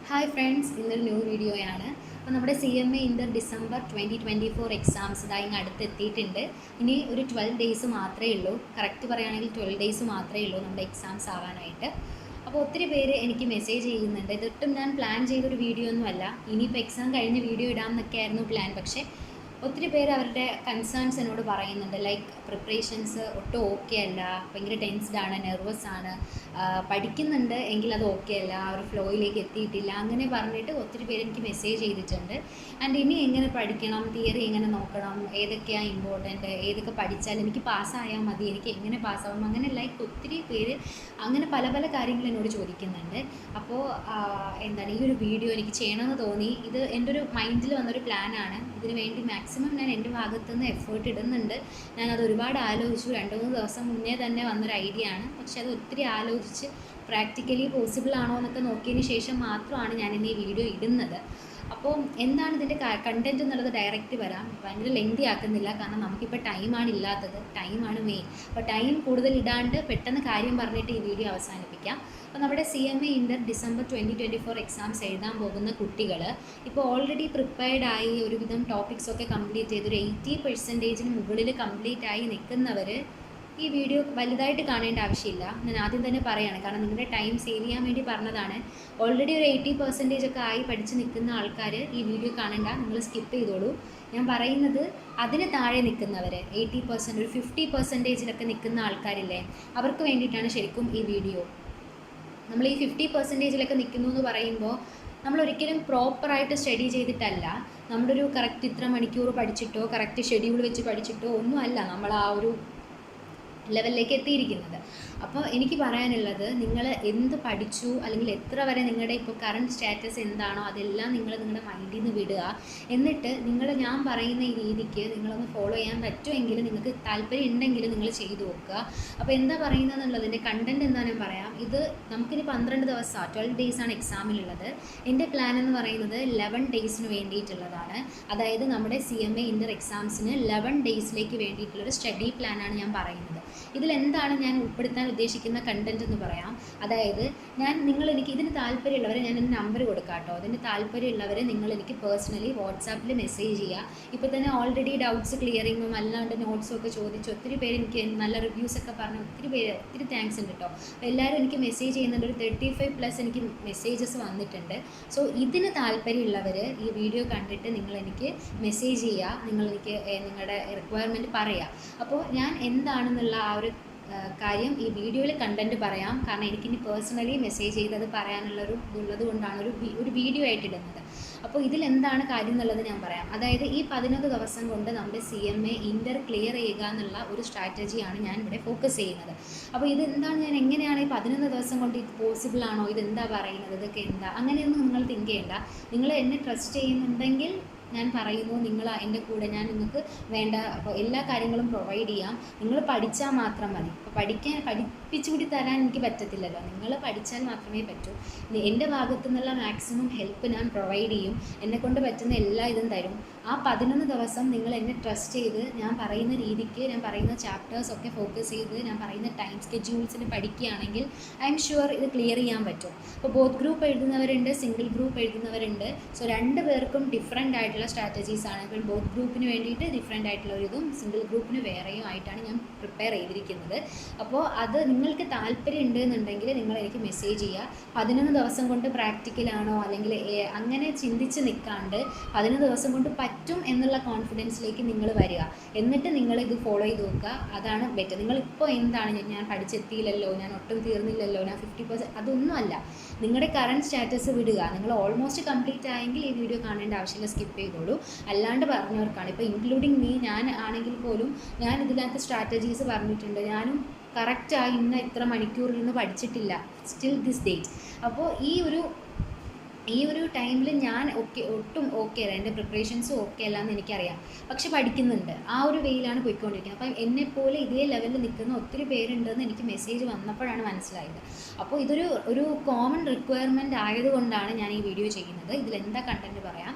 Hi friends, ഇന്നൊരു new വീഡിയോയാണ്. അപ്പോൾ നമ്മുടെ CMA ഇൻ്റർ ഡിസംബർ 2024 എക്സാംസ് ഇതായി ഇങ്ങ് അടുത്തെത്തിയിട്ടുണ്ട്. ഇനി ഒരു 12 ഡേയ്സ് മാത്രമേ ഉള്ളൂ. കറക്റ്റ് പറയുകയാണെങ്കിൽ 12 ഡേയ്സ് മാത്രമേ ഉള്ളൂ നമ്മുടെ എക്സാംസ് ആവാനായിട്ട്. അപ്പോൾ ഒത്തിരി പേര് എനിക്ക് മെസ്സേജ് ചെയ്യുന്നുണ്ട്. ഇതൊട്ടും ഞാൻ പ്ലാൻ ചെയ്തൊരു വീഡിയോ ഒന്നുമല്ല. ഇനിയിപ്പോൾ എക്സാം കഴിഞ്ഞ് വീഡിയോ ഇടാം എന്നൊക്കെ ആയിരുന്നു പ്ലാൻ. പക്ഷേ ഒത്തിരി പേര് അവരുടെ കൺസേൺസ് എന്നോട് പറയുന്നുണ്ട്. ലൈക്ക് പ്രിപ്പറേഷൻസ് ഒട്ടും ഓക്കെ അല്ല, ഭയങ്കര ടെൻസ്ഡ് ആണ്, നെർവസ് ആണ്, പഠിക്കുന്നുണ്ട് എങ്കിൽ അത് ഓക്കെ അല്ല, ആ ഒരു ഫ്ലോയിലേക്ക് എത്തിയിട്ടില്ല, അങ്ങനെ പറഞ്ഞിട്ട് ഒത്തിരി പേര് എനിക്ക് മെസ്സേജ് ചെയ്തിട്ടുണ്ട്. ആൻഡ് ഇനി എങ്ങനെ പഠിക്കണം, തിയറി എങ്ങനെ നോക്കണം, ഏതൊക്കെയാണ് ഇമ്പോർട്ടൻറ്റ്, ഏതൊക്കെ പഠിച്ചാൽ എനിക്ക് പാസ്സായാൽ മതി, എനിക്ക് എങ്ങനെ പാസ്സാവും, അങ്ങനെ ലൈക്ക് ഒത്തിരി പേര് അങ്ങനെ പല പല കാര്യങ്ങൾ എന്നോട് ചോദിക്കുന്നുണ്ട്. അപ്പോൾ എന്താണ് ഈ ഒരു വീഡിയോ എനിക്ക് ചെയ്യണമെന്ന് തോന്നി. ഇത് എൻ്റെ ഒരു മൈൻഡിൽ വന്നൊരു പ്ലാനാണ്. ഇതിന് വേണ്ടി മാക്സിമം ഞാൻ എൻ്റെ ഭാഗത്തുനിന്ന് എഫേർട്ട് ഇടുന്നുണ്ട്. ഞാനത് ഒരുപാട് ആലോചിച്ചു. 2-3 ദിവസം മുന്നേ തന്നെ വന്നൊരു ഐഡിയ ആണ്. പക്ഷെ അത് ഒത്തിരി ആലോചിച്ച് പ്രാക്ടിക്കലി പോസിബിൾ ആണോ എന്നൊക്കെ നോക്കിയതിന് ശേഷം മാത്രമാണ് ഞാൻ ഇന്ന് ഈ വീഡിയോ ഇടുന്നത്. അപ്പോൾ എന്താണ് ഇതിൻ്റെ കണ്ടൻറ്റ് എന്നുള്ളത് ഡയറക്റ്റ് വരാം. ഭയങ്കര ലെങ്തി ആക്കുന്നില്ല, കാരണം നമുക്കിപ്പോൾ ടൈമാണ് ഇല്ലാത്തത്. ടൈമാണ് മെയിൻ. അപ്പോൾ ടൈം കൂടുതൽ ഇടാണ്ട് പെട്ടെന്ന് കാര്യം പറഞ്ഞിട്ട് ഈ വീഡിയോ അവസാനിപ്പിക്കാം. അപ്പോൾ നമ്മുടെ CMA ഇൻ്റർ ഡിസംബർ 2024 എക്സാംസ് എഴുതാൻ പോകുന്ന കുട്ടികൾ ഇപ്പോൾ ഓൾറെഡി പ്രിപ്പയർഡ് ആയി ഒരുവിധം ടോപ്പിക്സൊക്കെ കംപ്ലീറ്റ് ചെയ്ത് ഒരു 80% മുകളിൽ കംപ്ലീറ്റ് ആയി നിൽക്കുന്നവർ ഈ വീഡിയോ വലുതായിട്ട് കാണേണ്ട ആവശ്യമില്ല. ഞാൻ ആദ്യം തന്നെ പറയുകയാണ്, കാരണം നിങ്ങളുടെ ടൈം സേവ് ചെയ്യാൻ വേണ്ടി പറഞ്ഞതാണ്. ഓൾറെഡി ഒരു 80% ഒക്കെ ആയി പഠിച്ച് നിൽക്കുന്ന ആൾക്കാർ ഈ വീഡിയോ കാണേണ്ട, നിങ്ങൾ സ്കിപ്പ് ചെയ്തോളൂ. ഞാൻ പറയുന്നത് അതിന് താഴെ നിൽക്കുന്നവർ 80%, ഒരു 50%-ലൊക്കെ നിൽക്കുന്ന ആൾക്കാരില്ലേ, അവർക്ക് വേണ്ടിയിട്ടാണ് ശരിക്കും ഈ വീഡിയോ. നമ്മൾ ഈ 50%-ലൊക്കെ നിൽക്കുന്നു എന്ന് പറയുമ്പോൾ നമ്മളൊരിക്കലും പ്രോപ്പറായിട്ട് സ്റ്റഡി ചെയ്തിട്ടല്ല, നമ്മുടെ ഒരു കറക്റ്റ് ഇത്ര മണിക്കൂർ പഠിച്ചിട്ടോ കറക്റ്റ് ഷെഡ്യൂൾ വെച്ച് പഠിച്ചിട്ടോ ഒന്നുമല്ല നമ്മൾ ആ ഒരു ലെവലിലേക്ക് എത്തിയിരിക്കുന്നത്. അപ്പോൾ എനിക്ക് പറയാനുള്ളത്, നിങ്ങൾ എന്ത് പഠിച്ചു അല്ലെങ്കിൽ എത്ര വരെ നിങ്ങളുടെ ഇപ്പോൾ കറണ്ട് സ്റ്റാറ്റസ് എന്താണോ അതെല്ലാം നിങ്ങൾ നിങ്ങളുടെ മൈൻഡിൽ നിന്ന് വിടുക. എന്നിട്ട് ഞാൻ പറയുന്ന ഈ രീതിക്ക് നിങ്ങളൊന്ന് ഫോളോ ചെയ്യാൻ പറ്റുമെങ്കിൽ, നിങ്ങൾക്ക് താല്പര്യം ഉണ്ടെങ്കിൽ നിങ്ങൾ ചെയ്തു നോക്കുക. അപ്പോൾ എന്താ പറയുന്നതെന്നുള്ളതിൻ്റെ കണ്ടൻറ്റ് എന്താ ഞാൻ പറയാം. ഇത് നമുക്കിനി 12 ദിവസമാണ്, 12 ഡേയ്സാണ് എക്സാമിലുള്ളത്. എൻ്റെ പ്ലാൻ എന്ന് പറയുന്നത് 11 ഡേയ്സിന് വേണ്ടിയിട്ടുള്ളതാണ്. അതായത് നമ്മുടെ CMA ഇൻ്റർ എക്സാംസിന് 11 ഡേയ്സിലേക്ക് വേണ്ടിയിട്ടുള്ളൊരു സ്റ്റഡി പ്ലാനാണ് ഞാൻ പറയുന്നത്. ഇതിലെന്താണ് ഞാൻ ഉൾപ്പെടുത്താൻ ഉദ്ദേശിക്കുന്ന കണ്ടൻറ്റ് എന്ന് പറയാം. അതായത് എനിക്ക് ഇതിന് താല്പര്യമുള്ളവരെ ഞാൻ എൻ്റെ നമ്പർ കൊടുക്കാം കേട്ടോ. അതിന് താല്പര്യമുള്ളവരെ നിങ്ങൾ എനിക്ക് പേഴ്സണലി വാട്സാപ്പിൽ മെസ്സേജ് ചെയ്യുക. ഇപ്പോൾ തന്നെ ഓൾറെഡി ഡൗട്ട്സ് ക്ലിയറിങ്ങും അല്ലാണ്ട് നോട്ട്സും ഒക്കെ ചോദിച്ച് ഒത്തിരി പേര് എനിക്ക് നല്ല റിവ്യൂസൊക്കെ പറഞ്ഞ് ഒത്തിരി താങ്ക്സ് ഉണ്ട് കേട്ടോ. എല്ലാവരും എനിക്ക് മെസ്സേജ് ചെയ്യുന്നുണ്ട്. ഒരു 35+ എനിക്ക് മെസ്സേജസ് വന്നിട്ടുണ്ട്. സോ ഇതിന് താല്പര്യമുള്ളവർ ഈ വീഡിയോ കണ്ടിട്ട് നിങ്ങളെനിക്ക് മെസ്സേജ് ചെയ്യുക, നിങ്ങളെനിക്ക് നിങ്ങളുടെ റിക്വയർമെൻറ്റ് പറയുക. അപ്പോൾ ഞാൻ എന്താണെന്നുള്ള ആ ഒരു കാര്യം ഈ വീഡിയോയിൽ കണ്ടൻറ്റ് പറയാം. കാരണം എനിക്കിനി പേഴ്സണലി മെസ്സേജ് ചെയ്തത് പറയാനുള്ളൊരു ഇതുള്ളത് കൊണ്ടാണ് ഒരു വീഡിയോ ആയിട്ട് ഇടുന്നത്. അപ്പോൾ ഇതിലെന്താണ് കാര്യം എന്നുള്ളത് ഞാൻ പറയാം. അതായത് ഈ 11 ദിവസം കൊണ്ട് നമ്മുടെ CMA ഇൻ്റർ ക്ലിയർ ചെയ്യുക എന്നുള്ള ഒരു സ്ട്രാറ്റജിയാണ് ഞാൻ ഇവിടെ ഫോക്കസ് ചെയ്യുന്നത്. അപ്പോൾ ഇതെന്താണ്, ഞാൻ എങ്ങനെയാണ് ഈ 11 ദിവസം കൊണ്ട് ഇത് പോസിബിൾ ആണോ, ഇതെന്താ പറയുന്നത്, ഇതൊക്കെ എന്താ, അങ്ങനെയൊന്നും നിങ്ങൾ തിങ്ക് ചെയ്യേണ്ട. നിങ്ങൾ എന്നെ ട്രസ്റ്റ് ചെയ്യുന്നുണ്ടെങ്കിൽ ഞാൻ പറയുന്നു, നിങ്ങൾ എൻ്റെ കൂടെ, ഞാൻ നിങ്ങൾക്ക് വേണ്ട അപ്പോൾ എല്ലാ കാര്യങ്ങളും പ്രൊവൈഡ് ചെയ്യാം. നിങ്ങൾ പഠിച്ചാൽ മാത്രം മതി. അപ്പോൾ പഠിപ്പിച്ചു കൂടി തരാൻ എനിക്ക് പറ്റത്തില്ലല്ലോ. നിങ്ങൾ പഠിച്ചാൽ മാത്രമേ പറ്റൂ. എൻ്റെ ഭാഗത്തു നിന്നുള്ള മാക്സിമം ഹെൽപ്പ് ഞാൻ പ്രൊവൈഡ് ചെയ്യും. എന്നെക്കൊണ്ട് പറ്റുന്ന എല്ലാ ഇതും തരും. ആ 11 ദിവസം നിങ്ങൾ എന്നെ ട്രസ്റ്റ് ചെയ്ത് ഞാൻ പറയുന്ന രീതിക്ക്, ഞാൻ പറയുന്ന ചാപ്റ്റേഴ്സൊക്കെ ഫോക്കസ് ചെയ്ത്, ഞാൻ പറയുന്ന ടൈം സ്കെഡ്യൂൾസിൽ പഠിക്കുകയാണെങ്കിൽ ഐ എം ഷുവർ ഇത് ക്ലിയർ ചെയ്യാൻ പറ്റും. അപ്പോൾ ബോത്ത് ഗ്രൂപ്പ് എഴുതുന്നവരുണ്ട്, സിംഗിൾ ഗ്രൂപ്പ് എഴുതുന്നവരുണ്ട്. സോ 2 പേർക്കും ഡിഫറെൻ്റ് ആയിട്ടുള്ള സ്ട്രാറ്റജീസാണ്. ഇപ്പോൾ ബോത്ത് ഗ്രൂപ്പിന് വേണ്ടിയിട്ട് ഡിഫറെൻ്റ് ആയിട്ടുള്ള ഒരു ഇതും സിംഗിൾ ഗ്രൂപ്പിന് വേറെയും ആയിട്ടാണ് ഞാൻ പ്രിപ്പയർ ചെയ്തിരിക്കുന്നത്. അപ്പോൾ അത് നിങ്ങൾക്ക് താല്പര്യം ഉണ്ട് എന്നുണ്ടെങ്കിൽ നിങ്ങൾ എനിക്ക് മെസ്സേജ് ചെയ്യുക. 11 ദിവസം കൊണ്ട് പ്രാക്ടിക്കലാണോ അല്ലെങ്കിൽ അങ്ങനെ ചിന്തിച്ച് നിൽക്കാണ്ട് 11 ദിവസം കൊണ്ട് പറ്റും എന്നുള്ള കോൺഫിഡൻസിലേക്ക് നിങ്ങൾ വരിക. എന്നിട്ട് നിങ്ങൾ ഇത് ഫോളോ ചെയ്ത് നോക്കുക. അതാണ് ബെറ്റർ. നിങ്ങളിപ്പോൾ എന്താണ്, ഞാൻ പഠിച്ചെത്തിയില്ലല്ലോ, ഞാൻ ഒട്ടും തീർന്നില്ലല്ലോ, ഞാൻ 50%, അതൊന്നുമല്ല. നിങ്ങളുടെ കറണ്ട് സ്റ്റാറ്റസ് വിടുക. നിങ്ങൾ ഓൾമോസ്റ്റ് കംപ്ലീറ്റ് ആയെങ്കിൽ ഈ വീഡിയോ കാണേണ്ട ആവശ്യമില്ല, സ്കിപ്പ് ചെയ്തോളൂ. അല്ലാണ്ട് പറഞ്ഞവർക്കാണ്, ഇപ്പോൾ ഇൻക്ലൂഡിങ് മീ, ഞാൻ ആണെങ്കിൽ പോലും ഞാൻ ഇതിനകത്ത് സ്ട്രാറ്റജീസ് പറഞ്ഞിട്ടുണ്ട്. ഞാനും കറക്റ്റായി ഇത്ര മണിക്കൂറിൽ നിന്ന് പഠിച്ചിട്ടില്ല സ്റ്റിൽ ദിസ് ഡേറ്റ്. അപ്പോൾ ഈ ഒരു ടൈമിൽ ഞാൻ ഒട്ടും ഓക്കെ അല്ല, എൻ്റെ പ്രിപ്പറേഷൻസും ഓക്കെ അല്ല എന്ന് എനിക്കറിയാം. പക്ഷെ പഠിക്കുന്നുണ്ട്, ആ ഒരു വെയിലാണ് പോയിക്കൊണ്ടിരിക്കുന്നത്. അപ്പം എന്നെപ്പോലെ ഇതേ ലെവലിൽ നിൽക്കുന്ന ഒത്തിരി പേരുണ്ടെന്ന് എനിക്ക് മെസ്സേജ് വന്നപ്പോഴാണ് മനസ്സിലായത്. അപ്പോൾ ഇതൊരു കോമൺ റിക്വയർമെൻറ്റ് ആയതുകൊണ്ടാണ് ഞാൻ ഈ വീഡിയോ ചെയ്യുന്നത്. ഇതിലെന്താ കണ്ടൻറ്റ് പറയാം.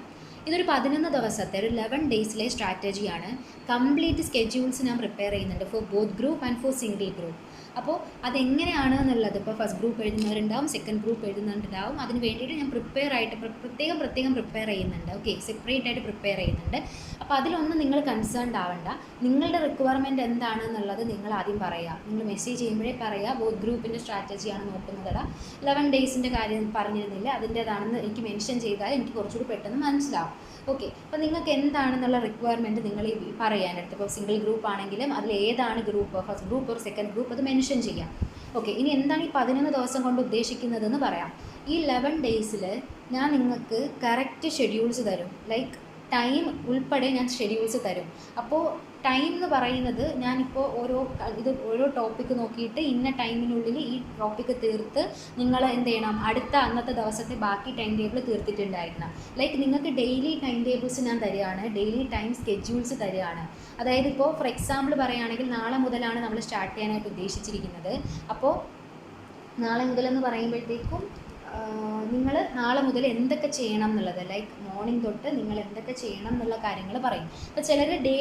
ഇതൊരു 11 ദിവസത്തെ ഒരു 11 ഡേയ്സിലെ സ്ട്രാറ്റജിയാണ്. കംപ്ലീറ്റ് സ്കെഡ്യൂൾസ് ഞാൻ പ്രിപ്പയർ ചെയ്യുന്നുണ്ട് for both group and for single group. അപ്പോൾ അതെങ്ങനെയാണ് എന്നുള്ളത് ഇപ്പോൾ ഫസ്റ്റ് ഗ്രൂപ്പ് എഴുതുന്നവരുണ്ടാവും, സെക്കൻഡ് ഗ്രൂപ്പ് എഴുതുന്നവരുണ്ടാവും. അതിന് വേണ്ടിയിട്ട് ഞാൻ പ്രത്യേകം പ്രിപ്പയർ ചെയ്യുന്നുണ്ട്. ഓക്കെ, സെപ്പറേറ്റ് ആയിട്ട് പ്രിപ്പയർ ചെയ്യുന്നുണ്ട്. അപ്പോൾ അതിലൊന്നും നിങ്ങൾ കൺസേൺഡ് ആവണ്ട. നിങ്ങളുടെ റിക്വയർമെൻറ്റ് എന്താണെന്നുള്ളത് നിങ്ങൾ ആദ്യം പറയുക. നിങ്ങൾ മെസ്സേജ് ചെയ്യുമ്പോഴേ പറയുക, ബോത്ത് ഗ്രൂപ്പിൻ്റെ സ്ട്രാറ്റജിയാണ് നോക്കുന്നതടാ, 11 ഡേയ്സിൻ്റെ കാര്യം പറഞ്ഞിരുന്നില്ല, അതിൻ്റേതാണെന്ന് എനിക്ക് മെൻഷൻ ചെയ്താൽ എനിക്ക് കുറച്ചുകൂടി പെട്ടെന്ന് മനസ്സിലാവും. ഓക്കെ, അപ്പോൾ നിങ്ങൾക്ക് എന്താണെന്നുള്ള റിക്വയർമെൻറ്റ് നിങ്ങൾ പറയാനെടുത്ത്, ഇപ്പോൾ സിംഗിൾ ഗ്രൂപ്പ് ആണെങ്കിലും അതിൽ ഏതാണ് ഗ്രൂപ്പ്, ഫസ്റ്റ് ഗ്രൂപ്പ് ഒരു സെക്കൻഡ് ഗ്രൂപ്പ്, അത് മെൻഷൻ ചെയ്യാം. ഓക്കെ, ഇനി എന്താണ് ഈ 11 ദിവസം കൊണ്ട് ഉദ്ദേശിക്കുന്നതെന്ന് പറയാം. ഈ 11 ഡേയ്സിൽ ഞാൻ നിങ്ങൾക്ക് കറക്റ്റ് ഷെഡ്യൂൾസ് തരും, ലൈക്ക് ടൈം ഉൾപ്പെടെ ഞാൻ ഷെഡ്യൂൾസ് തരും. അപ്പോൾ ടൈം എന്ന് പറയുന്നത് ഞാനിപ്പോൾ ഓരോ ടോപ്പിക്ക് നോക്കിയിട്ട് ഇന്ന ടൈമിനുള്ളിൽ ഈ ടോപ്പിക്ക് തീർത്ത് നിങ്ങൾ എന്ത് ചെയ്യണം, അന്നത്തെ ദിവസത്തെ ബാക്കി ടൈം ടേബിൾ തീർത്തിട്ടുണ്ടായിരിക്കണം. ലൈക്ക് നിങ്ങൾക്ക് ഡെയിലി ടൈം ടേബിൾസ് ഞാൻ തരികയാണ്, ഡെയിലി ടൈം സ്കെഡ്യൂൾസ് തരികയാണ്. അതായത് ഇപ്പോൾ ഫോർ എക്സാമ്പിൾ പറയുകയാണെങ്കിൽ നാളെ മുതലാണ് നമ്മൾ സ്റ്റാർട്ട് ചെയ്യാനായിട്ട് ഉദ്ദേശിച്ചിരിക്കുന്നത്. അപ്പോൾ നാളെ മുതലെന്ന് പറയുമ്പോഴത്തേക്കും നിങ്ങൾ നാളെ മുതൽ എന്തൊക്കെ ചെയ്യണം എന്നുള്ളത്, ലൈക്ക് മോർണിംഗ് തൊട്ട് നിങ്ങൾ എന്തൊക്കെ ചെയ്യണം എന്നുള്ള കാര്യങ്ങൾ പറയും. അപ്പോൾ ചിലർ ഡേ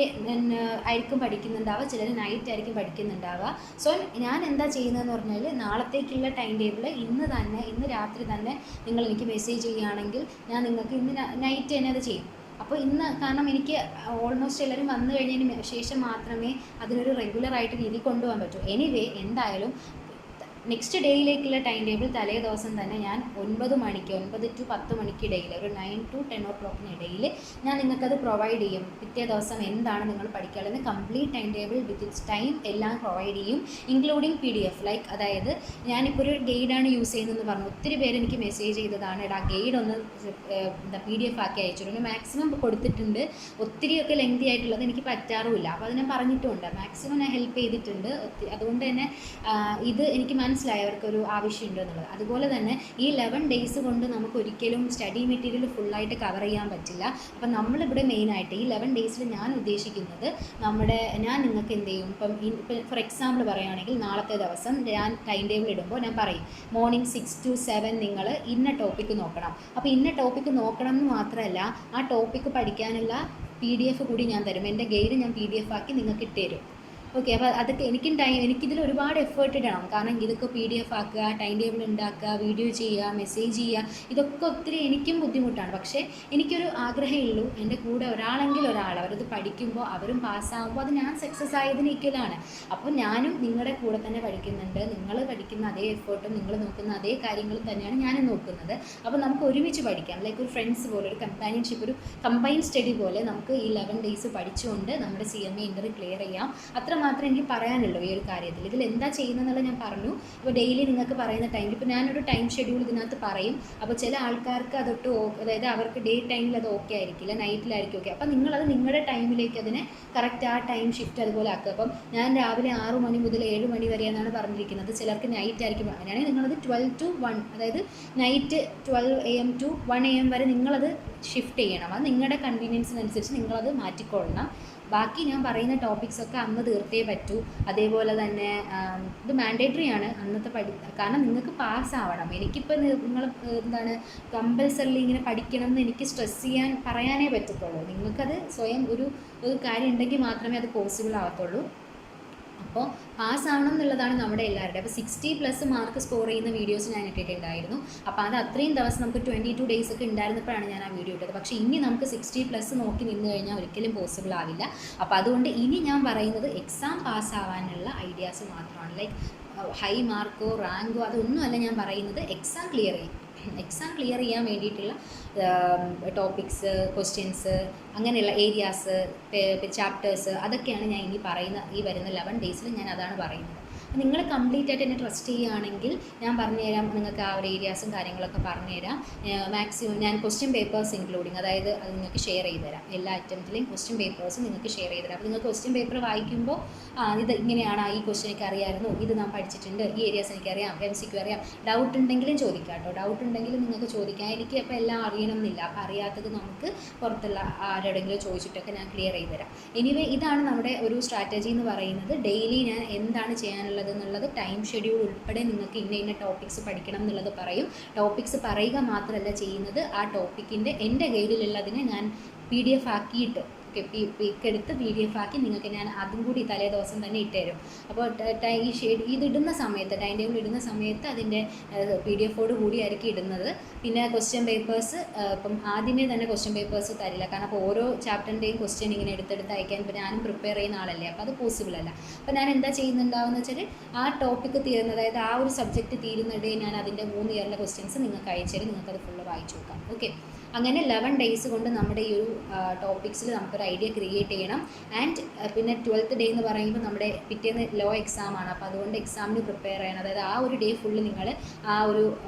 ആയിരിക്കും പഠിക്കുന്നുണ്ടാവുക, ചിലർ നൈറ്റ് ആയിരിക്കും പഠിക്കുന്നുണ്ടാവുക. സോ ഞാൻ എന്താ ചെയ്യുന്നതെന്ന് പറഞ്ഞാൽ നാളത്തേക്കുള്ള ടൈം ടേബിൾ ഇന്ന് രാത്രി തന്നെ നിങ്ങൾ എനിക്ക് മെസ്സേജ് ചെയ്യുകയാണെങ്കിൽ ഞാൻ നിങ്ങൾക്ക് ഇന്ന് നൈറ്റ് തന്നെ അത് ചെയ്യും. അപ്പോൾ കാരണം എനിക്ക് ഓൾമോസ്റ്റ് എല്ലാവരും വന്നു കഴിഞ്ഞതിന് ശേഷം മാത്രമേ അതിനൊരു റെഗുലറായിട്ട് രീതി കൊണ്ടുപോകാൻ പറ്റൂ. എനിവേ എന്തായാലും നെക്സ്റ്റ് ഡേയിലേക്കുള്ള ടൈം ടേബിൾ തലേ ദിവസം തന്നെ ഞാൻ 9 to 10 മണിക്കിടയിൽ, ഒരു 9 to 10 o'clock ഇടയിൽ ഞാൻ നിങ്ങൾക്കത് പ്രൊവൈഡ് ചെയ്യും. പിറ്റേ ദിവസം എന്താണ് നിങ്ങൾ പഠിക്കാനുള്ളത് complete time table with its time എല്ലാം പ്രൊവൈഡ് ചെയ്യും, ഇൻക്ലൂഡിങ് PDF. ലൈക്ക് അതായത് ഞാനിപ്പോൾ ഒരു ഗൈഡാണ് യൂസ് ചെയ്യുന്നതെന്ന് പറഞ്ഞു, ഒത്തിരി പേര് എനിക്ക് മെസ്സേജ് ചെയ്തതാണ്, ആ ഗൈഡ് ഒന്ന് PDF ആക്കി അയച്ചിട്ടുണ്ട്. മാക്സിമം കൊടുത്തിട്ടുണ്ട്, ഒത്തിരിയൊക്കെ ലെങ്തി ആയിട്ടുള്ളത് എനിക്ക് പറ്റാറുമില്ല, അപ്പോൾ അത് ഞാൻ പറഞ്ഞിട്ടുമുണ്ട്. മാക്സിമം ഞാൻ ഹെൽപ്പ് ചെയ്തിട്ടുണ്ട്. അതുകൊണ്ട് തന്നെ ഇത് എനിക്ക് മനസ്സിലായവർക്കൊരു ആവശ്യമുണ്ട് എന്നുള്ളത്. അതുപോലെ തന്നെ ഈ 11 ഡേയ്സ് കൊണ്ട് നമുക്ക് ഒരിക്കലും സ്റ്റഡി മെറ്റീരിയൽ ഫുള്ളായിട്ട് കവർ ചെയ്യാൻ പറ്റില്ല. അപ്പം നമ്മളിവിടെ മെയിനായിട്ട് ഈ 11 ഡേയ്സിൽ ഞാൻ ഉദ്ദേശിക്കുന്നത് ഞാൻ നിങ്ങൾക്ക് എന്ത് ചെയ്യും, ഇപ്പം ഫോർ എക്സാമ്പിൾ പറയുകയാണെങ്കിൽ നാളത്തെ ദിവസം ഞാൻ ടൈം ടേബിൾ ഇടുമ്പോൾ ഞാൻ പറയും മോർണിംഗ് 6 to 7 നിങ്ങൾ ഇന്ന ടോപ്പിക്ക് നോക്കണം. അപ്പോൾ ഇന്ന ടോപ്പിക്ക് നോക്കണം എന്ന് മാത്രമല്ല ആ ടോപ്പിക്ക് പഠിക്കാനുള്ള PDF കൂടി ഞാൻ തരും. എൻ്റെ ഗൈഡ് ഞാൻ PDF ആക്കി നിങ്ങൾക്ക് ഇട്ടുതരും. ഓക്കെ, അപ്പോൾ അതൊക്കെ എനിക്കിതിൽ ഒരുപാട് എഫേർട്ട് ഇടണം. കാരണം ഇതൊക്കെ PDF ആക്കുക, ടൈം ടേബിൾ ഉണ്ടാക്കുക, വീഡിയോ ചെയ്യുക, മെസ്സേജ് ചെയ്യുക, ഇതൊക്കെ ഒത്തിരി എനിക്കും ബുദ്ധിമുട്ടാണ്. പക്ഷേ എനിക്കൊരു ആഗ്രഹമുള്ളൂ, എൻ്റെ കൂടെ അവരത് പഠിക്കുമ്പോൾ അവരും പാസ്സാകുമ്പോൾ അത് ഞാൻ സക്സസ് ആയതിന് ഈക്വലാണ്. അപ്പോൾ ഞാനും നിങ്ങളുടെ കൂടെ തന്നെ പഠിക്കുന്നുണ്ട്. നിങ്ങൾ പഠിക്കുന്ന അതേ എഫേർട്ടും നിങ്ങൾ നോക്കുന്ന അതേ കാര്യങ്ങളും തന്നെയാണ് ഞാനും നോക്കുന്നത്. അപ്പോൾ നമുക്ക് ഒരുമിച്ച് പഠിക്കാം, ലൈക്ക് ഒരു ഫ്രണ്ട്സ് പോലെ, ഒരു കമ്പാനിയൻഷിപ്പ്, ഒരു കമ്പൈൻ സ്റ്റഡി പോലെ നമുക്ക് ഈ 11 ഡേയ്സ് പഠിച്ചുകൊണ്ട് നമ്മുടെ CMA ഇൻ്റർവ്യൂ ക്ലിയർ ചെയ്യാം. അത്ര മാത്രമേ എനിക്ക് പറയാനുള്ളൂ ഈ ഒരു കാര്യത്തിൽ. ഇതിൽ എന്താ ചെയ്യുന്നതെന്നുള്ളത് ഞാൻ പറഞ്ഞു. ഇപ്പോൾ ഡെയിലി നിങ്ങൾക്ക് പറയുന്ന ടൈമിൽ ഇപ്പോൾ ഞാനൊരു ടൈം ഷെഡ്യൂൾ ഇതിനകത്ത് പറയും. അപ്പോൾ ചില ആൾക്കാർക്ക് അതായത് അവർക്ക് ഡേ ടൈമിൽ അത് ഓക്കെ ആയിരിക്കില്ല, നൈറ്റിലായിരിക്കും ഓക്കെ. അപ്പോൾ നിങ്ങളത് നിങ്ങളുടെ ടൈമിലേക്ക് അതിനെ കറക്റ്റ് ആ ടൈം ഷിഫ്റ്റ് അതുപോലെ ആക്കുക. അപ്പം ഞാൻ രാവിലെ 6 മണി മുതൽ 7 മണി വരെയെന്നാണ് പറഞ്ഞിരിക്കുന്നത്, ചിലർക്ക് നൈറ്റ് ആയിരിക്കും. അങ്ങനെയാണെങ്കിൽ നിങ്ങളത് 12 to 1, അതായത് നൈറ്റ് 12 AM to 1 AM വരെ നിങ്ങളത് ഷിഫ്റ്റ് ചെയ്യണം. അത് നിങ്ങളുടെ കൺവീനിയൻസിനനുസരിച്ച് നിങ്ങളത് മാറ്റിക്കൊള്ളണം. ബാക്കി ഞാൻ പറയുന്ന ടോപ്പിക്സൊക്കെ അന്ന് തീർത്തേ പറ്റൂ. അതേപോലെ തന്നെ ഇത് മാൻഡേറ്ററി ആണ് അന്നത്തെ കാരണം നിങ്ങൾക്ക് പാസ്സാവണം. എനിക്കിപ്പോൾ നിങ്ങൾ കമ്പൽസറിലി ഇങ്ങനെ പഠിക്കണം എന്ന് എനിക്ക് പറയാനേ പറ്റത്തുള്ളൂ. നിങ്ങൾക്കത് സ്വയം ഒരു കാര്യം ഉണ്ടെങ്കിൽ മാത്രമേ അത് പോസിബിൾ ആവത്തുള്ളൂ. അപ്പോൾ പാസ്സാവണം എന്നുള്ളതാണ് നമ്മുടെ എല്ലാവരുടെയും. അപ്പോൾ 60+ മാർക്ക് സ്കോർ ചെയ്യുന്ന വീഡിയോസ് ഞാൻ ഇട്ടിട്ടുണ്ടായിരുന്നു. അപ്പോൾ അത് അത്രയും ദിവസം നമുക്ക് 22 ഡേയ്സ് ഒക്കെ ഉണ്ടായിരുന്നപ്പോഴാണ് ഞാൻ ആ വീഡിയോ ഇട്ടത്. പക്ഷേ ഇനി നമുക്ക് 60+ നോക്കി നിന്ന് കഴിഞ്ഞാൽ ഒരിക്കലും പോസിബിൾ ആവില്ല. അപ്പോൾ അതുകൊണ്ട് ഇനി ഞാൻ പറയുന്നത് എക്സാം പാസ്സാവാനുള്ള ഐഡിയാസ് മാത്രമാണ്. ലൈക്ക് ഹൈ മാർക്കോ റാങ്കോ അതൊന്നുമല്ല ഞാൻ പറയുന്നത്, എക്സാം ക്ലിയർ ചെയ്യാൻ വേണ്ടിയിട്ടുള്ള ടോപ്പിക്സ്, ക്വസ്റ്റ്യൻസ്, അങ്ങനെയുള്ള ഏരിയാസ്, ചാപ്റ്റേഴ്സ്, അതൊക്കെയാണ് ഞാൻ ഈ വരുന്ന 11 ഡേയ്സിൽ ഞാൻ അതാണ് പറയുന്നത്. നിങ്ങൾ കംപ്ലീറ്റ് ആയിട്ട് എന്നെ ട്രസ്റ്റ് ചെയ്യുകയാണെങ്കിൽ ഞാൻ പറഞ്ഞുതരാം, നിങ്ങൾക്ക് ആ ഒരു ഏരിയാസും കാര്യങ്ങളൊക്കെ പറഞ്ഞുതരാം. മാക്സിമം ഞാൻ ക്വസ്റ്റ്യൻ പേപ്പേഴ്സ് ഇൻക്ലൂഡിങ്, അതായത് അത് നിങ്ങൾക്ക് ഷെയർ ചെയ്ത് തരാം. എല്ലാ അറ്റംപ്റ്റിലെയും ക്വസ്റ്റ്യൻ പേപ്പേഴ്സ് നിങ്ങൾക്ക് ഷെയർ ചെയ്ത് തരാം. അപ്പോൾ നിങ്ങൾ ക്വസ്റ്റ്യൻ പേപ്പർ വായിക്കുമ്പോൾ ഇത് ഇങ്ങനെയാണ്, ഈ ക്വസ്റ്റ്യൻ എനിക്ക് അറിയാമായിരുന്നു, ഇത് ഞാൻ പഠിച്ചിട്ടുണ്ട്, ഈ ഏരിയാസ് എനിക്കറിയാം, MCQ അറിയാം. ഡൗട്ട് ഉണ്ടെങ്കിലും ചോദിക്കാം കേട്ടോ, ഡൗട്ട് ഉണ്ടെങ്കിലും നിങ്ങൾക്ക് ചോദിക്കാം. എനിക്ക് അപ്പോൾ എല്ലാം അറിയണമെന്നില്ല, അപ്പോൾ അറിയാത്തത് നമുക്ക് പുറത്തുള്ള ആരോടെങ്കിലും ചോദിച്ചിട്ടൊക്കെ ഞാൻ ക്ലിയർ ചെയ്ത് തരാം. എനിവേ ഇതാണ് നമ്മുടെ ഒരു സ്ട്രാറ്റജി എന്ന് പറയുന്നത്. ഡെയിലി ഞാൻ എന്താണ് ചെയ്യാനുള്ളത് എന്നുള്ളത് ടൈം ഷെഡ്യൂൾ ഉൾപ്പെടെ നിങ്ങൾക്ക് ഇന്ന ടോപ്പിക്സ് പഠിക്കണം എന്നുള്ളത് പറയും. ടോപ്പിക്സ് പറയുക മാത്രമല്ല ചെയ്യുന്നത്, ആ ടോപ്പിക്കിൻ്റെ എൻ്റെ ഗൈഡിലുള്ളതിനെ ഞാൻ PDF ആക്കിയിട്ട് ഓക്കെ, പിക്ക് എടുത്ത് PDF ആക്കി നിങ്ങൾക്ക് ഞാൻ അതും കൂടി തലേ ദിവസം തന്നെ ഇട്ടുതരും. അപ്പോൾ ഈ ഷെയ്ഡ് ഇതിടുന്ന സമയത്ത്, ടൈം ടേബിൾ ഇടുന്ന സമയത്ത് അതിൻ്റെ PDF കൂടി ആയിരിക്കും ഇടുന്നത്. പിന്നെ ക്വസ്റ്റ്യൻ പേപ്പേഴ്സ് ഇപ്പം ആദ്യമേ തന്നെ ക്വസ്റ്റ്യൻ പേപ്പേഴ്സ് തരില്ല, കാരണം അപ്പോൾ ഓരോ ചാപ്റ്ററിൻ്റെയും ക്വസ്റ്റ്യൻ ഇങ്ങനെ എടുത്തെടുത്ത് അയക്കാൻ ഇപ്പോൾ ഞാനും പ്രിപ്പയർ ചെയ്യുന്ന ആളല്ലേ, അപ്പോൾ അത് പോസിബിൾ അല്ല. അപ്പോൾ ഞാൻ എന്താ ചെയ്യുന്നുണ്ടാവുമെന്ന് വെച്ചാൽ ആ ടോപ്പിക്ക് തീരുന്ന, അതായത് ആ ഒരു സബ്ജക്റ്റ് തീരുന്നിടയിൽ ഞാൻ അതിൻ്റെ 3 ഇയറിലെ ക്വസ്റ്റ്യൻസ് നിങ്ങൾക്ക് അയച്ചുതരും, നിങ്ങൾക്കത് ഫുള്ള് വായിച്ചു നോക്കാം. ഓക്കെ, അങ്ങനെ 11 ഡേയ്സ് കൊണ്ട് നമ്മുടെ ഈ ഒരു ടോപ്പിക്സിൽ നമുക്കൊരു ഐഡിയ ക്രിയേറ്റ് ചെയ്യണം. ആൻഡ് പിന്നെ 12th ഡേ എന്ന് പറയുമ്പോൾ നമ്മുടെ പിറ്റേന്ന് ലോ എക്സാം ആണ്, അപ്പോൾ അതുകൊണ്ട് എക്സാമിന് പ്രിപ്പയർ ചെയ്യണം. അതായത് ആ ഒരു ഡേ ഫുള്ള് നിങ്ങൾ, ആ ഒരു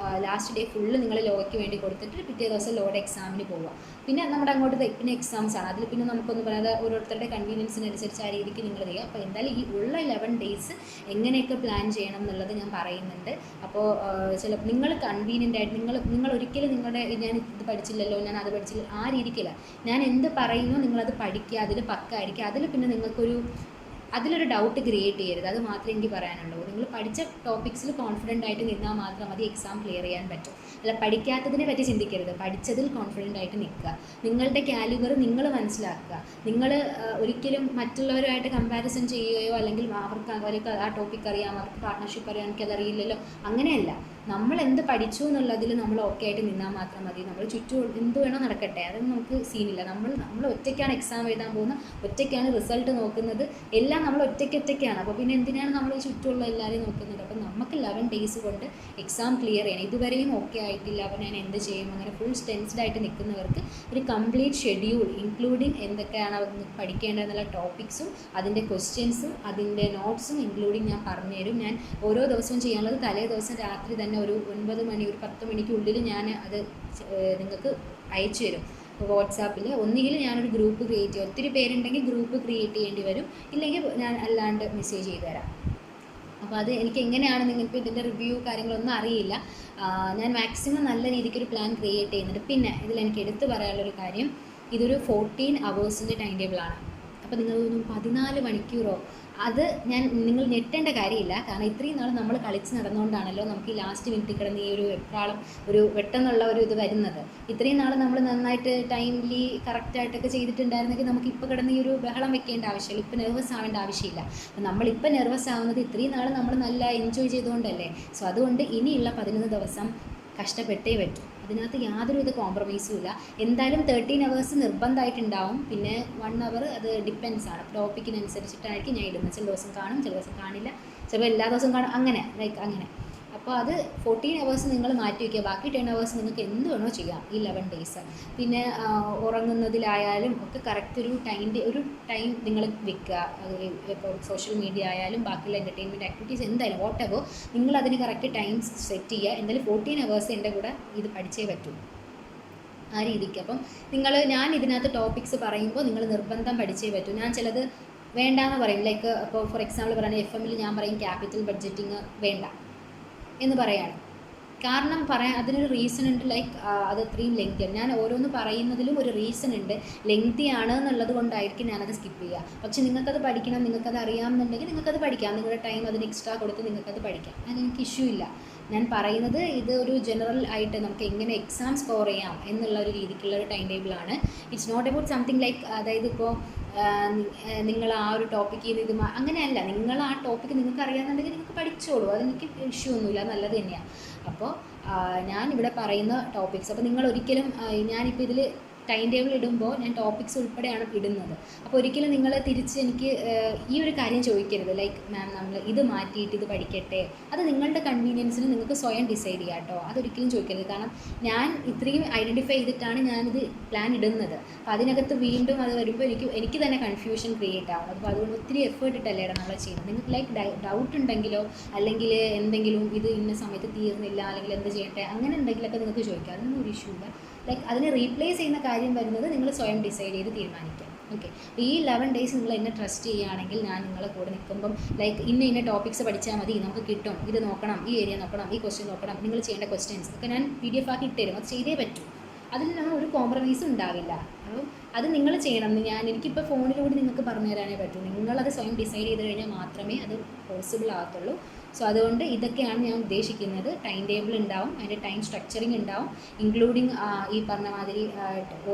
ലാസ്റ്റ് ഡേ ഫുള്ള് നിങ്ങൾ ലോയ്ക്ക് വേണ്ടി കൊടുത്തിട്ട് പിറ്റേ ദിവസം ലോയുടെ എക്സാമിന് പോവുക. പിന്നെ നമ്മുടെ അങ്ങോട്ട് പിന്നെ എക്സാംസ് ആണ്, അതിൽ പിന്നെ നമുക്കൊന്നും പറയാതെ ഓരോരുത്തരുടെ കൺവീനിയൻസിനനുസരിച്ച് ആ രീതിക്ക് നിങ്ങൾ ചെയ്യുക. അപ്പോൾ എന്തായാലും ഈ ഉള്ള 11 ഡേയ്സ് എങ്ങനെയൊക്കെ പ്ലാൻ ചെയ്യണം എന്നുള്ളത് ഞാൻ പറയുന്നുണ്ട്. അപ്പോൾ ചിലപ്പോൾ നിങ്ങൾ കൺവീനിയൻ്റ് ആയിട്ട് നിങ്ങൾ ഒരിക്കലും നിങ്ങളുടെ ഞാൻ ഇത് പഠിച്ചില്ലല്ലോ, ഞാൻ അത് പഠിച്ചില്ല, ആ രീതിക്കില്ല. ഞാൻ എന്ത് പറയുന്നു നിങ്ങളത് പഠിക്കുക, അതിൽ പക്കായിരിക്കുക. അതിൽ പിന്നെ അതിലൊരു ഡൗട്ട് ക്രിയേറ്റ് ചെയ്യരുത്, അത് മാത്രമേ എനിക്ക് പറയാനുള്ളൂ. നിങ്ങൾ പഠിച്ച ടോപ്പിക്സിൽ കോൺഫിഡൻ്റ് ആയിട്ട് നിന്നാൽ മാത്രം മതി എക്സാം ക്ലിയർ ചെയ്യാൻ പറ്റും. അല്ല, പഠിക്കാത്തതിനെ പറ്റി ചിന്തിക്കരുത്, പഠിച്ചതിൽ കോൺഫിഡൻ്റ് ആയിട്ട് നിൽക്കുക. നിങ്ങളുടെ കാലിബർ നിങ്ങൾ മനസ്സിലാക്കുക. നിങ്ങൾ ഒരിക്കലും മറ്റുള്ളവരുമായിട്ട് കമ്പാരിസൺ ചെയ്യുകയോ അല്ലെങ്കിൽ അവർക്ക് ആ ടോപ്പിക് അറിയാം, അവർക്ക് പാർട്ട്ണർഷിപ്പ് അറിയാം, എനിക്കത് അറിയില്ലല്ലോ, അങ്ങനെയല്ല. നമ്മൾ എന്ത് പഠിച്ചു എന്നുള്ളതിൽ നമ്മൾ ഓക്കെ ആയിട്ട് നിന്നാൽ മാത്രം മതി. നമ്മൾ ചുറ്റും എന്ത് വേണോ നടക്കട്ടെ, അതൊന്നും നമുക്ക് സീനില്ല. നമ്മൾ ഒറ്റയ്ക്കാണ് എക്സാം എഴുതാൻ പോകുന്നത്, ഒറ്റയ്ക്കാണ് റിസൾട്ട് നോക്കുന്നത്, എല്ലാം നമ്മൾ ഒറ്റയ്ക്കാണ്. അപ്പോൾ പിന്നെ എന്തിനാണ് നമ്മൾ ചുറ്റുമുള്ള എല്ലാവരെയും നോക്കുന്നത്? അപ്പോൾ നമുക്ക് 11 ഡേയ്സ് കൊണ്ട് എക്സാം ക്ലിയർ ചെയ്യണം. ഇതുവരെയും ഓക്കെ ആയിട്ടില്ല, അപ്പോൾ ഞാൻ എന്ത് ചെയ്യും, അങ്ങനെ ഫുൾ ടെൻസ്ഡ് ആയിട്ട് നിൽക്കുന്നവർക്ക് ഒരു കംപ്ലീറ്റ് ഷെഡ്യൂൾ ഇൻക്ലൂഡിങ് എന്തൊക്കെയാണ് പഠിക്കേണ്ടതെന്നുള്ള ടോപ്പിക്സും അതിൻ്റെ ക്വസ്റ്റ്യൻസും അതിൻ്റെ നോട്ട്സും ഇൻക്ലൂഡിങ് ഞാൻ പറഞ്ഞുതരും. ഞാൻ ഓരോ ദിവസവും ചെയ്യാനുള്ളത് തലേ ദിവസം രാത്രി തന്നെ ഒരു 9 മണി, ഒരു 10 മണിക്കുള്ളിൽ ഞാൻ അത് നിങ്ങൾക്ക് അയച്ചു തരും വാട്സാപ്പിൽ. ഒന്നുകിൽ ഞാനൊരു ഗ്രൂപ്പ് ക്രിയേറ്റ് ചെയ്യും, ഒത്തിരി പേരുണ്ടെങ്കിൽ ഗ്രൂപ്പ് ക്രിയേറ്റ് ചെയ്യേണ്ടി വരും, ഇല്ലെങ്കിൽ ഞാൻ അല്ലാണ്ട് മെസ്സേജ് ചെയ്ത് തരാം. അപ്പോൾ അത് എനിക്ക് എങ്ങനെയാണ്, നിങ്ങൾക്ക് ഇതിൻ്റെ റിവ്യൂ കാര്യങ്ങളൊന്നും അറിയില്ല. ഞാൻ മാക്സിമം നല്ല രീതിക്കൊരു പ്ലാൻ ക്രിയേറ്റ് ചെയ്യുന്നുണ്ട്. പിന്നെ ഇതിലെനിക്ക് എടുത്തു പറയാനുള്ളൊരു കാര്യം, ഇതൊരു 14 അവേഴ്സിൻ്റെ ടൈം ടേബിളാണ്. അപ്പോൾ നിങ്ങളൊന്നും 14 മണിക്കൂറോ, അത് നിങ്ങൾ ഞെട്ടേണ്ട കാര്യമില്ല. കാരണം ഇത്രയും നാൾ നമ്മൾ കളിച്ച് നടന്നുകൊണ്ടാണല്ലോ നമുക്ക് ഈ ലാസ്റ്റ് മിനിറ്റിൽ കിടന്ന് ഈ ഒരു വെപ്രാളം, ഒരു പെട്ടെന്നുള്ള ഒരു ഇത് വരുന്നത്. ഇത്രയും നാൾ നമ്മൾ നന്നായിട്ട് ടൈംലി കറക്റ്റായിട്ടൊക്കെ ചെയ്തിട്ടുണ്ടായിരുന്നെങ്കിൽ നമുക്ക് ഇപ്പോൾ കിടന്ന് ഈ ഒരു ബഹളം വെക്കേണ്ട ആവശ്യമില്ല, ഇപ്പോൾ നെർവസ് ആവേണ്ട ആവശ്യമില്ല. നമ്മളിപ്പോൾ നെർവസ് ആവുന്നത് ഇത്രയും നാൾ നമ്മൾ നല്ല എൻജോയ് ചെയ്തുകൊണ്ടല്ലേ. സോ അതുകൊണ്ട് ഇനിയുള്ള 11 ദിവസം കഷ്ടപ്പെട്ടേ പറ്റും. അതിനകത്ത് യാതൊരുവിധ കോംപ്രമൈസും ഇല്ല. എന്തായാലും 13 അവേഴ്സ് നിർബന്ധമായിട്ടുണ്ടാവും. പിന്നെ 1 അവർ അത് ഡിപ്പെൻസ് ആണ്, ടോപ്പിക്കിനനുസരിച്ചിട്ടായിരിക്കും ഞാൻ ഇടുന്നത്. ചില ദിവസം കാണും, ചില ദിവസം കാണില്ല, ചിലപ്പോൾ എല്ലാ ദിവസവും കാണും, അങ്ങനെ അങ്ങനെ. അപ്പോൾ അത് 14 അവേഴ്സ് നിങ്ങൾ മാറ്റി വയ്ക്കുക. ബാക്കി 10 അവേഴ്സ് നിങ്ങൾക്ക് എന്ത് വേണോ ചെയ്യാം ഈ 11 ഡേയ്സ്. പിന്നെ ഉറങ്ങുന്നതിലായാലും ഒക്കെ കറക്റ്റ് ഒരു ടൈം നിങ്ങൾ വെക്കുക. ഇപ്പോൾ സോഷ്യൽ മീഡിയ ആയാലും ബാക്കിയുള്ള എൻ്റർടൈൻമെൻറ്റ് ആക്ടിവിറ്റീസ് എന്തായാലും വാട്ടെവർ, നിങ്ങളതിന് കറക്റ്റ് ടൈം സെറ്റ് ചെയ്യുക. എന്തായാലും 14 അവേഴ്സ് എൻ്റെ കൂടെ ഇത് പഠിച്ചേ പറ്റൂ, ആ രീതിക്ക്. അപ്പം ഞാൻ ഇതിനകത്ത് ടോപ്പിക്സ് പറയുമ്പോൾ നിങ്ങൾ നിർബന്ധം പഠിച്ചേ പറ്റൂ. ഞാൻ ചിലത് വേണ്ടാന്ന് പറയും, ലൈക്ക് ഇപ്പോൾ ഫോർ എക്സാമ്പിൾ പറയുകയാണെങ്കിൽ FM-ൽ ഞാൻ പറയും ക്യാപിറ്റൽ ബഡ്ജറ്റിങ് വേണ്ട എന്ന് പറയാണ്. കാരണം അതിനൊരു റീസൺ ഉണ്ട്. ലൈക്ക് അത് അത്രയും ലെങ്തിയാണ്. ഞാൻ ഓരോന്ന് പറയുന്നതിലും ഒരു റീസൺ ഉണ്ട്. ലെങ്തി ആണ് എന്നുള്ളത് കൊണ്ടായിരിക്കും ഞാനത് സ്കിപ്പ് ചെയ്യുക. പക്ഷെ നിങ്ങൾക്കത് പഠിക്കണം, നിങ്ങൾക്കത് അറിയാമെന്നുണ്ടെങ്കിൽ നിങ്ങൾക്കത് പഠിക്കാം. നിങ്ങളുടെ ടൈം അതിന് എക്സ്ട്രാ കൊടുത്ത് നിങ്ങൾക്കത് പഠിക്കാം. അതിനെനിക്ക് ഇഷ്യൂ ഇല്ല. ഞാൻ പറയുന്നത് ഇത് ഒരു ജനറൽ ആയിട്ട് നമുക്ക് എങ്ങനെ എക്സാം സ്കോർ ചെയ്യാം എന്നുള്ള ഒരു രീതിക്കുള്ള ഒരു ടൈം ടേബിളാണ്. It's not about something like, അതായത് ഇപ്പോൾ നിങ്ങൾ ആ ഒരു ടോപ്പിക്കിൽ ഇത് അങ്ങനെയല്ല. നിങ്ങൾ ആ ടോപ്പിക്ക് നിങ്ങൾക്ക് അറിയാമെന്നുണ്ടെങ്കിൽ നിങ്ങൾക്ക് പഠിച്ചോളൂ, അതെനിക്ക് ഇഷ്യൂ ഒന്നുമില്ല, നല്ലത് തന്നെയാണ്. അപ്പോൾ ഞാനിവിടെ പറയുന്ന ടോപ്പിക്സ്, അപ്പോൾ നിങ്ങൾ ഒരിക്കലും, ഞാനിപ്പോൾ ഇതിൽ ടൈം ടേബിൾ ഇടുമ്പോൾ ഞാൻ ടോപ്പിക്സ് ഉൾപ്പെടെയാണ് ഇടുന്നത്. അപ്പോൾ ഒരിക്കലും നിങ്ങൾ തിരിച്ച് എനിക്ക് ഈ ഒരു കാര്യം ചോദിക്കരുത്, ലൈക്ക് മാം നമ്മൾ ഇത് മാറ്റിയിട്ട് ഇത് പഠിക്കട്ടെ. അത് നിങ്ങളുടെ കൺവീനിയൻസിന് നിങ്ങൾക്ക് സ്വയം ഡിസൈഡ് ചെയ്യാം കേട്ടോ. അതൊരിക്കലും ചോദിക്കരുത്. കാരണം ഞാൻ ഇത്രയും ഐഡൻറ്റിഫൈ ചെയ്തിട്ടാണ് ഞാനിത് പ്ലാൻ ഇടുന്നത്. അപ്പോൾ അതിനകത്ത് വീണ്ടും അത് വരുമ്പോൾ എനിക്ക് തന്നെ കൺഫ്യൂഷൻ ക്രിയേറ്റ് ആവും. അപ്പോൾ അതുകൊണ്ട് ഒത്തിരി എഫേർട്ട് ഇട്ടല്ലേ നമ്മൾ ചെയ്യുന്നത്. നിങ്ങൾക്ക് ലൈക്ക് ഡൗട്ട് ഉണ്ടെങ്കിലോ അല്ലെങ്കിൽ എന്തെങ്കിലും ഇത് ഇന്ന സമയത്ത് തീർന്നില്ല അല്ലെങ്കിൽ എന്ത് ചെയ്യട്ടെ അങ്ങനെ ഉണ്ടെങ്കിലൊക്കെ നിങ്ങൾക്ക് ചോദിക്കാം, അതൊന്നും ഒരു ഇഷ്യൂ ഇല്ല. ലൈക്ക് അതിനെ റീപ്ലേസ് ചെയ്യുന്ന കാര്യം വരുന്നത് നിങ്ങൾ സ്വയം ഡിസൈഡ് ചെയ്ത് തീരുമാനിക്കാം. ഓക്കെ, ഈ 11 ഡേയ്സ് നിങ്ങൾ എന്നെ ട്രസ്റ്റ് ചെയ്യുകയാണെങ്കിൽ ഞാൻ നിങ്ങളെ കൂടെ നിൽക്കുമ്പം ലൈക്ക് ഇന്ന ടോപ്പിക്സ് പഠിച്ചാൽ മതി, നമുക്ക് കിട്ടും, ഇത് നോക്കണം, ഈ ഏരിയ നോക്കണം, ഈ ക്വസ്റ്റ്യൻ നോക്കണം, നിങ്ങൾ ചെയ്യേണ്ട ക്വസ്റ്റ്യൻസ് ഒക്കെ ഞാൻ PDF ആക്കി ഇട്ടുതരും. അത് ചെയ്തേ പറ്റൂ. അതിൽ നമ്മൾ ഒരു കോംപ്രമൈസും ഉണ്ടാവില്ല. അപ്പോൾ അത് നിങ്ങൾ ചെയ്യണം. എനിക്കിപ്പോൾ ഫോണിലൂടെ നിങ്ങൾക്ക് പറഞ്ഞു തരാനേ പറ്റൂ. നിങ്ങളത് സ്വയം ഡിസൈഡ് ചെയ്ത് കഴിഞ്ഞാൽ മാത്രമേ അത് പോസിബിൾ ആകത്തുള്ളൂ. സോ അതുകൊണ്ട് ഇതൊക്കെയാണ് ഞാൻ ഉദ്ദേശിക്കുന്നത്. ടൈം ടേബിൾ ഉണ്ടാവും, അതിൻ്റെ ടൈം സ്ട്രക്ചറിങ് ഉണ്ടാവും, ഇൻക്ലൂഡിങ് ഈ പറഞ്ഞ മാതിരി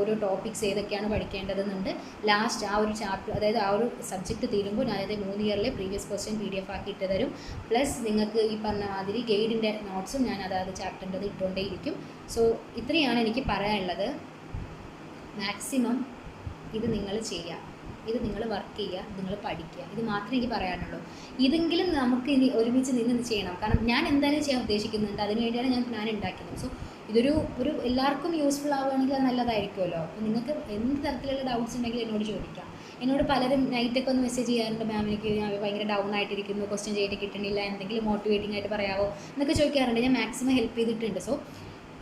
ഓരോ ടോപ്പിക്സ് ഏതൊക്കെയാണ് പഠിക്കേണ്ടതെന്നുണ്ട്. ലാസ്റ്റ് ആ ഒരു ചാപ്റ്റർ, അതായത് ആ ഒരു സബ്ജക്റ്റ് തീരുമ്പോൾ ഞാനത് 3 ഇയറിലെ പ്രീവിയസ് ക്വസ്റ്റ്യൻ PDF ആക്കി ഇട്ട് തരും. പ്ലസ് നിങ്ങൾക്ക് ഈ പറഞ്ഞ മാതിരി ഗൈഡിൻ്റെ നോട്ട്സും ഞാൻ അതായത് ചാപ്റ്ററിൻ്റെ ഇട്ടുകൊണ്ടേയിരിക്കും. സോ ഇത്രയാണ് എനിക്ക് പറയാനുള്ളത്. മാക്സിമം ഇത് നിങ്ങൾ ചെയ്യുക, ഇത് നിങ്ങൾ വർക്ക് ചെയ്യുക, നിങ്ങൾ പഠിക്കുക, ഇത് മാത്രമേ എനിക്ക് പറയാനുള്ളൂ. ഇതെങ്കിലും നമുക്ക് ഇനി ഒരുമിച്ച് നിന്ന് ചെയ്യണം. കാരണം ഞാൻ എന്തായാലും ചെയ്യാൻ ഉദ്ദേശിക്കുന്നുണ്ട്, അതിന് വേണ്ടിയാണ് ഞാൻ പ്ലാൻ ഉണ്ടാക്കുന്നത്. സോ ഇതൊരു എല്ലാവർക്കും യൂസ്ഫുൾ ആവുകയാണെങ്കിൽ അത് നല്ലതായിരിക്കുമല്ലോ. അപ്പോൾ നിങ്ങൾക്ക് എന്ത് തരത്തിലുള്ള ഡൗട്ട്സ് ഉണ്ടെങ്കിൽ എന്നോട് ചോദിക്കാം. എന്നോട് പലരും നൈറ്റൊക്കെ ഒന്ന് മെസ്സേജ് ചെയ്യാറുണ്ട്, മാം എനിക്ക് ഭയങ്കര ഡൗൺ ആയിട്ടിരിക്കുന്നു, ക്വസ്റ്റ്യൻ ചെയ്തിട്ട് കിട്ടണില്ല, എന്തെങ്കിലും മോട്ടിവേറ്റിംഗ് ആയിട്ട് പറയാമോ എന്നൊക്കെ ചോദിക്കാറുണ്ട്. ഞാൻ മാക്സിമം ഹെൽപ്പ് ചെയ്തിട്ടുണ്ട്. സോ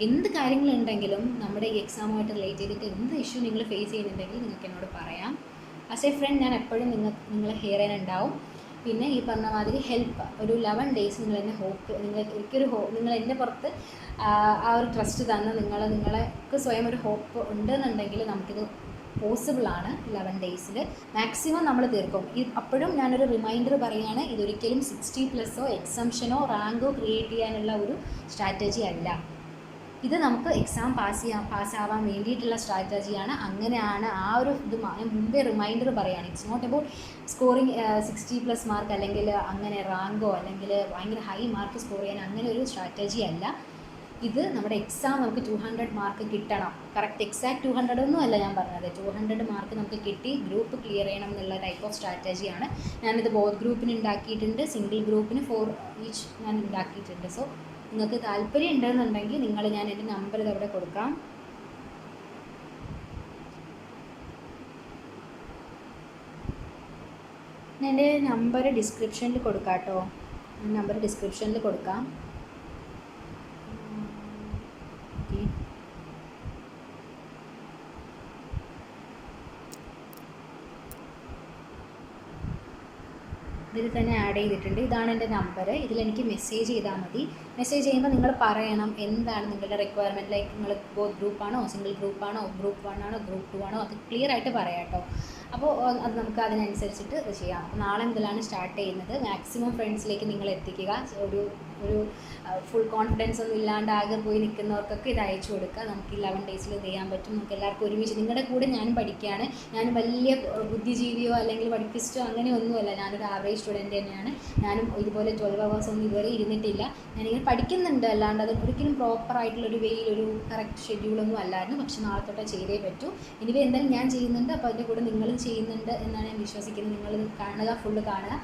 എന്ത് കാര്യങ്ങളുണ്ടെങ്കിലും നമ്മുടെ ഈ എക്സാമുമായിട്ട് റിലേറ്റ് ചെയ്തിട്ട് എന്ത് ഇഷ്യൂ നിങ്ങൾ ഫേസ് ചെയ്യുന്നുണ്ടെങ്കിൽ നിങ്ങൾക്ക് എന്നോട് പറയാം. ആസ് എ ഫ്രണ്ട് ഞാൻ എപ്പോഴും നിങ്ങളെ ഹെയർ ഉണ്ടാവും. പിന്നെ ഈ പറഞ്ഞ മാതിരി ഹെൽപ്പ് ഒരു 11 days നിങ്ങൾ എന്നെ നിങ്ങൾ എൻ്റെ പുറത്ത് ആ ഒരു ട്രസ്റ്റ് തന്ന് നിങ്ങൾക്ക് സ്വയം ഒരു ഹോപ്പ് ഉണ്ടെന്നുണ്ടെങ്കിൽ നമുക്കിത് പോസിബിളാണ്. 11 days മാക്സിമം നമ്മൾ തീർക്കും. അപ്പോഴും ഞാനൊരു റിമൈൻഡർ പറയുകയാണ്, ഇതൊരിക്കലും 60+ എക്സംഷനോ റാങ്കോ ക്രിയേറ്റ് ചെയ്യാനുള്ള ഒരു സ്ട്രാറ്റജി അല്ല. ഇത് നമുക്ക് എക്സാം പാസ്സാവാൻ വേണ്ടിയിട്ടുള്ള സ്ട്രാറ്റജിയാണ്. അങ്ങനെയാണ് ആ ഒരു ഇത് മുമ്പേ റിമൈൻഡർ പറയുകയാണ്. It's not about scoring 60+ mark അല്ലെങ്കിൽ അങ്ങനെ റാങ്കോ അല്ലെങ്കിൽ ഭയങ്കര ഹൈ മാർക്ക് സ്കോർ ചെയ്യാൻ അങ്ങനെ ഒരു സ്ട്രാറ്റജി അല്ല. ഇത് നമ്മുടെ എക്സാം നമുക്ക് 200 മാർക്ക് കിട്ടണം. കറക്റ്റ് എക്സാക്ട് 200 ഒന്നും അല്ല ഞാൻ പറഞ്ഞത്, 200 മാർക്ക് നമുക്ക് കിട്ടി ഗ്രൂപ്പ് ക്ലിയർ ചെയ്യണം എന്നുള്ള ടൈപ്പ് ഓഫ് സ്ട്രാറ്റജിയാണ്. ഞാനിത് ബോത്ത് ഗ്രൂപ്പിന് ഉണ്ടാക്കിയിട്ടുണ്ട്, സിംഗിൾ ഗ്രൂപ്പിന് 4 each ഞാൻ ഉണ്ടാക്കിയിട്ടുണ്ട്. സോ നിങ്ങൾക്ക് താല്പര്യം ഉണ്ടെന്നുണ്ടെങ്കിൽ ഞാൻ എൻ്റെ നമ്പർ ഇതവിടെ കൊടുക്കാം. ഞാൻ എൻ്റെ നമ്പർ ഡിസ്ക്രിപ്ഷനിൽ കൊടുക്കാം കേട്ടോ. നമ്പർ ഡിസ്ക്രിപ്ഷനിൽ കൊടുക്കാം. ഓക്കെ, ഇതിൽ തന്നെ ആഡ് ചെയ്തിട്ടുണ്ട്. ഇതാണ് എൻ്റെ നമ്പർ. ഇതിലെനിക്ക് മെസ്സേജ് ചെയ്താൽ മതി. മെസ്സേജ് ചെയ്യുമ്പോൾ നിങ്ങൾ പറയണം എന്താണ് നിങ്ങളുടെ റിക്വയർമെൻറ്റ്. ലൈക്ക് നിങ്ങൾ ബോത്ത് ഗ്രൂപ്പാണോ, സിംഗിൾ ഗ്രൂപ്പാണോ, ഗ്രൂപ്പ് 1 ആണോ, ഗ്രൂപ്പ് 2 ആണോ, അത് ക്ലിയർ ആയിട്ട് പറയാം കേട്ടോ. അപ്പോൾ അത് നമുക്ക് അതിനനുസരിച്ചിട്ട് ഇത് ചെയ്യാം. അപ്പോൾ നാളെ മുതലാണ് സ്റ്റാർട്ട് ചെയ്യുന്നത്. മാക്സിമം ഫ്രണ്ട്സിലേക്ക് നിങ്ങൾ എത്തിക്കുക. ഒരു ഫുൾ കോൺഫിഡൻസ് ഒന്നും ഇല്ലാണ്ട് ആകെ പോയി നിൽക്കുന്നവർക്കൊക്കെ ഇത് അയച്ചു കൊടുക്കുക. നമുക്ക് 11 days ഇത് ചെയ്യാൻ പറ്റും. നമുക്ക് എല്ലാവർക്കും ഒരുമിച്ച്, നിങ്ങളുടെ കൂടെ ഞാനും പഠിക്കുകയാണ്. ഞാൻ വലിയ ബുദ്ധിജീവിയോ അല്ലെങ്കിൽ പഠിപ്പിസ്റ്റോ അങ്ങനെയൊന്നുമല്ല. ഞാനൊരു ആവറേജ് സ്റ്റുഡൻറ്റ് തന്നെയാണ്. ഞാനും ഇതുപോലെ 12 hours ഒന്നും ഇതുവരെ ഇരുന്നിട്ടില്ല. ഞാനിങ്ങനെ പഠിക്കുന്നുണ്ട്, അല്ലാണ്ട് അത് ഒരിക്കലും പ്രോപ്പറായിട്ടുള്ളൊരു ഒരു കറക്റ്റ് ഷെഡ്യൂളൊന്നും അല്ലായിരുന്നു. പക്ഷെ നാളെ തൊട്ട് ചെയ്തേ പറ്റൂ. ഇനിവേ എന്തായാലും ഞാൻ ചെയ്യുന്നുണ്ട്, അപ്പോൾ അതിൻ്റെ കൂടെ നിങ്ങളും ചെയ്യുന്നുണ്ട് എന്നാണ് ഞാൻ വിശ്വസിക്കുന്നത്. നിങ്ങളിത് കാണുക, ഫുള്ള് കാണുക.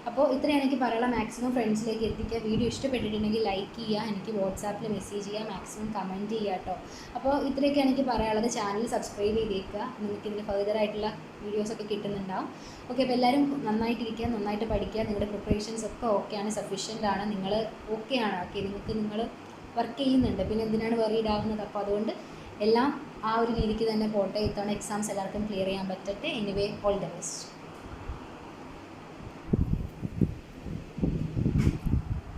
അപ്പോൾ ഇത്രയാണ് എനിക്ക് പറയാനുള്ള. മാക്സിമം ഫ്രണ്ട്സിലേക്ക് എത്തിക്കുക. വീഡിയോ ഇഷ്ടപ്പെട്ടിട്ടുണ്ടെങ്കിൽ ലൈക്ക് ചെയ്യുക, എനിക്ക് വാട്സാപ്പിൽ മെസ്സേജ് ചെയ്യുക, മാക്സിമം കമൻറ്റ് ചെയ്യുക കേട്ടോ. അപ്പോൾ ഇത്രയൊക്കെയാണ് എനിക്ക് പറയാനുള്ളത്. ചാനൽ സബ്സ്ക്രൈബ് ചെയ്തേക്കുക, നിങ്ങൾക്ക് ഇതിന് ഫർദറായിട്ടുള്ള വീഡിയോസൊക്കെ കിട്ടുന്നുണ്ടാവും. ഓക്കെ, അപ്പോൾ എല്ലാവരും നന്നായിട്ടിരിക്കുക, നന്നായിട്ട് പഠിക്കുക. നിങ്ങളുടെ പ്രിപ്പറേഷൻസ് ഒക്കെ ഓക്കെയാണ്, സഫീഷ്യൻ്റ് ആണ്, നിങ്ങൾ ഓക്കെയാണ്. ഓക്കെ, നിങ്ങൾ വർക്ക് ചെയ്യുന്നുണ്ട്, പിന്നെ എന്തിനാണ് വറീഡ് ആവുന്നത്? അപ്പോൾ അതുകൊണ്ട് എല്ലാം ആ ഒരു രീതിക്ക് തന്നെ പോട്ടെ. ഇത്തവണ എക്സാംസ് എല്ലാവർക്കും ക്ലിയർ ചെയ്യാൻ പറ്റട്ടെ. Anyway, all the best.